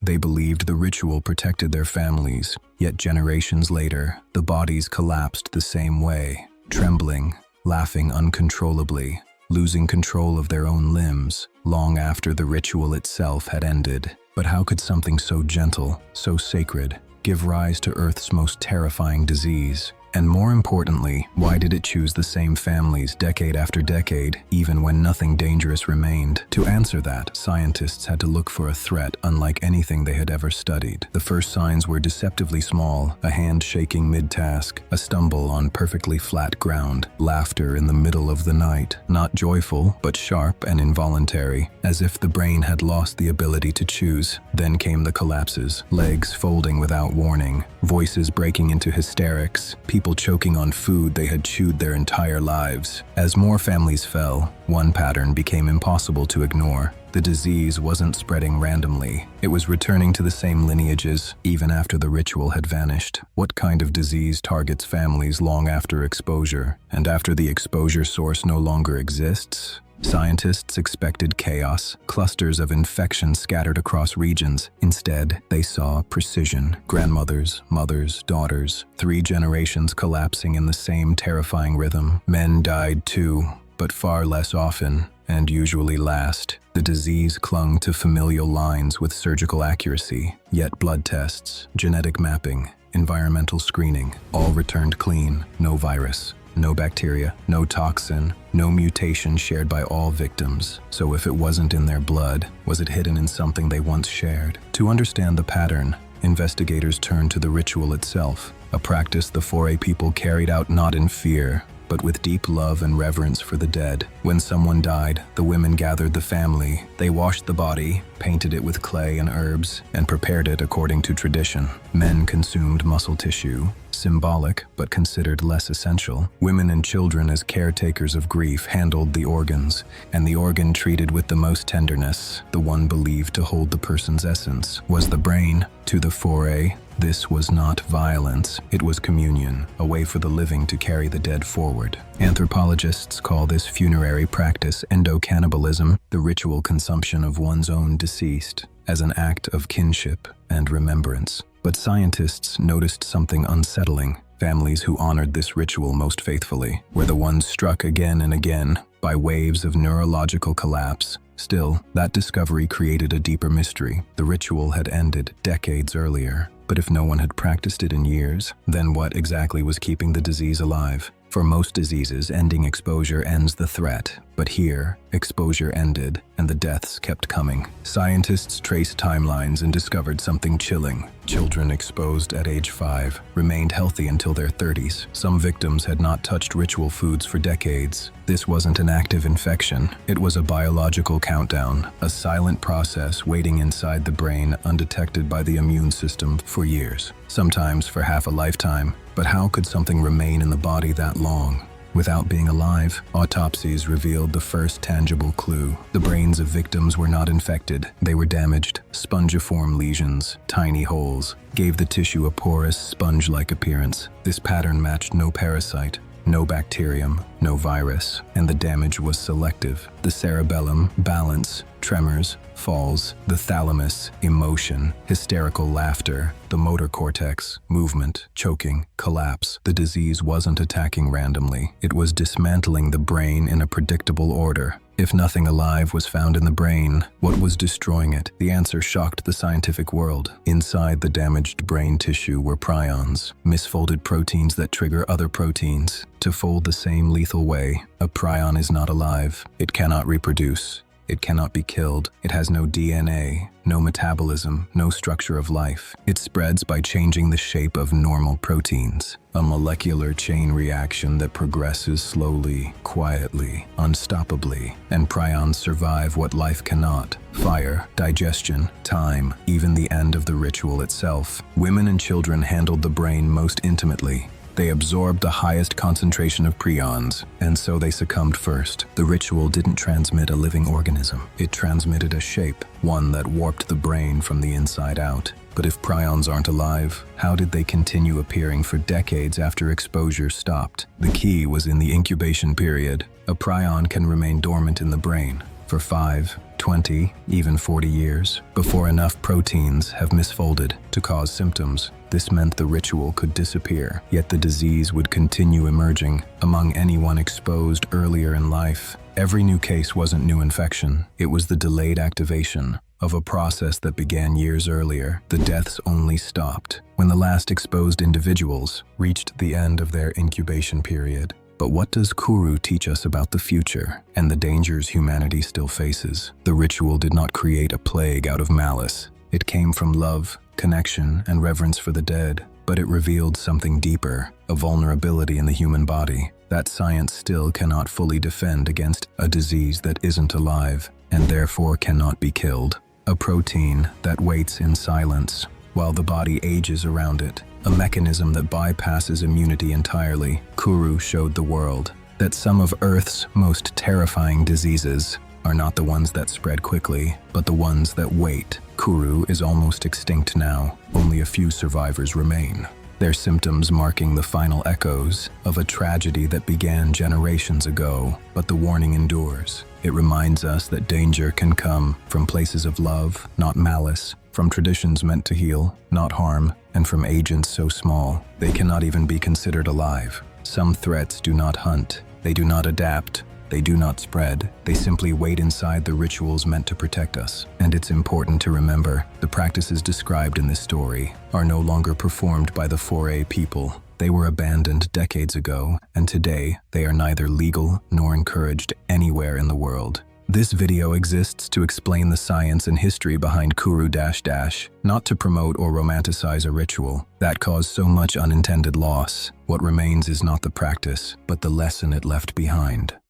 They believed the ritual protected their families, yet generations later, the bodies collapsed the same way, trembling, laughing uncontrollably, losing control of their own limbs, long after the ritual itself had ended. But how could something so gentle, so sacred, give rise to Earth's most terrifying disease? And more importantly, why did it choose the same families decade after decade, even when nothing dangerous remained? To answer that, scientists had to look for a threat unlike anything they had ever studied. The first signs were deceptively small: a hand shaking mid-task, a stumble on perfectly flat ground, laughter in the middle of the night, not joyful, but sharp and involuntary, as if the brain had lost the ability to choose. Then came the collapses, legs folding without warning, voices breaking into hysterics, people choking on food they had chewed their entire lives. As more families fell, one pattern became impossible to ignore. The disease wasn't spreading randomly. It was returning to the same lineages, even after the ritual had vanished. What kind of disease targets families long after exposure, and after the exposure source no longer exists? Scientists expected chaos, clusters of infection scattered across regions. Instead, they saw precision: grandmothers, mothers, daughters, 3 generations collapsing in the same terrifying rhythm. Men died too, but far less often, and usually last. The disease clung to familial lines with surgical accuracy, yet blood tests, genetic mapping, environmental screening, all returned clean. No virus, no bacteria, no toxin, no mutation shared by all victims. So if it wasn't in their blood, was it hidden in something they once shared? To understand the pattern, investigators turned to the ritual itself, a practice the Foray people carried out not in fear, but with deep love and reverence for the dead. When someone died, the women gathered the family. They washed the body, painted it with clay and herbs, and prepared it according to tradition. Men consumed muscle tissue, symbolic but considered less essential. Women and children, as caretakers of grief, handled the organs, and the organ treated with the most tenderness, the one believed to hold the person's essence, was the brain. To the Foray, this was not violence, it was communion, a way for the living to carry the dead forward. Anthropologists call this funerary practice endocannibalism, the ritual consumption of one's own deceased, as an act of kinship and remembrance. But scientists noticed something unsettling. Families who honored this ritual most faithfully were the ones struck again and again by waves of neurological collapse. Still, that discovery created a deeper mystery. The ritual had ended decades earlier. But if no one had practiced it in years, then what exactly was keeping the disease alive? For most diseases, ending exposure ends the threat. But here, exposure ended, and the deaths kept coming. Scientists traced timelines and discovered something chilling. Children exposed at age 5 remained healthy until their 30s. Some victims had not touched ritual foods for decades. This wasn't an active infection. It was a biological countdown, a silent process waiting inside the brain, undetected by the immune system for years, sometimes for half a lifetime. But how could something remain in the body that long? Without being alive, autopsies revealed the first tangible clue. The brains of victims were not infected. They were damaged. Spongiform lesions, tiny holes, gave the tissue a porous, sponge-like appearance. This pattern matched no parasite, no bacterium, no virus, and the damage was selective. The cerebellum, balance, tremors, falls, the thalamus, emotion, hysterical laughter, the motor cortex, movement, choking, collapse. The disease wasn't attacking randomly. It was dismantling the brain in a predictable order. If nothing alive was found in the brain, what was destroying it? The answer shocked the scientific world. Inside the damaged brain tissue were prions, misfolded proteins that trigger other proteins to fold the same lethal way. A prion is not alive. It cannot reproduce. It cannot be killed. It has no DNA, no metabolism, no structure of life. It spreads by changing the shape of normal proteins, a molecular chain reaction that progresses slowly, quietly, unstoppably. And prions survive what life cannot: fire, digestion, time, even the end of the ritual itself. Women and children handled the brain most intimately. They absorbed the highest concentration of prions, and so they succumbed first. The ritual didn't transmit a living organism. It transmitted a shape, one that warped the brain from the inside out. But if prions aren't alive, how did they continue appearing for decades after exposure stopped? The key was in the incubation period. A prion can remain dormant in the brain for 5, 20, even 40 years, before enough proteins have misfolded to cause symptoms. This meant the ritual could disappear, yet the disease would continue emerging among anyone exposed earlier in life. Every new case wasn't new infection, it was the delayed activation of a process that began years earlier. The deaths only stopped when the last exposed individuals reached the end of their incubation period. But what does Kuru teach us about the future and the dangers humanity still faces? The ritual did not create a plague out of malice. It came from love, connection, and reverence for the dead, but it revealed something deeper, a vulnerability in the human body that science still cannot fully defend against, a disease that isn't alive and therefore cannot be killed, a protein that waits in silence while the body ages around it, a mechanism that bypasses immunity entirely. Kuru showed the world that some of Earth's most terrifying diseases are not the ones that spread quickly, but the ones that wait. Kuru is almost extinct now. Only a few survivors remain, their symptoms marking the final echoes of a tragedy that began generations ago. But the warning endures. It reminds us that danger can come from places of love, not malice, from traditions meant to heal, not harm, and from agents so small they cannot even be considered alive. Some threats do not hunt, they do not adapt, they do not spread, they simply wait inside the rituals meant to protect us. And it's important to remember, the practices described in this story are no longer performed by the 4A people. They were abandoned decades ago, and today they are neither legal nor encouraged anywhere in the world. This video exists to explain the science and history behind Kuru -- not to promote or romanticize a ritual that caused so much unintended loss. What remains is not the practice, but the lesson it left behind.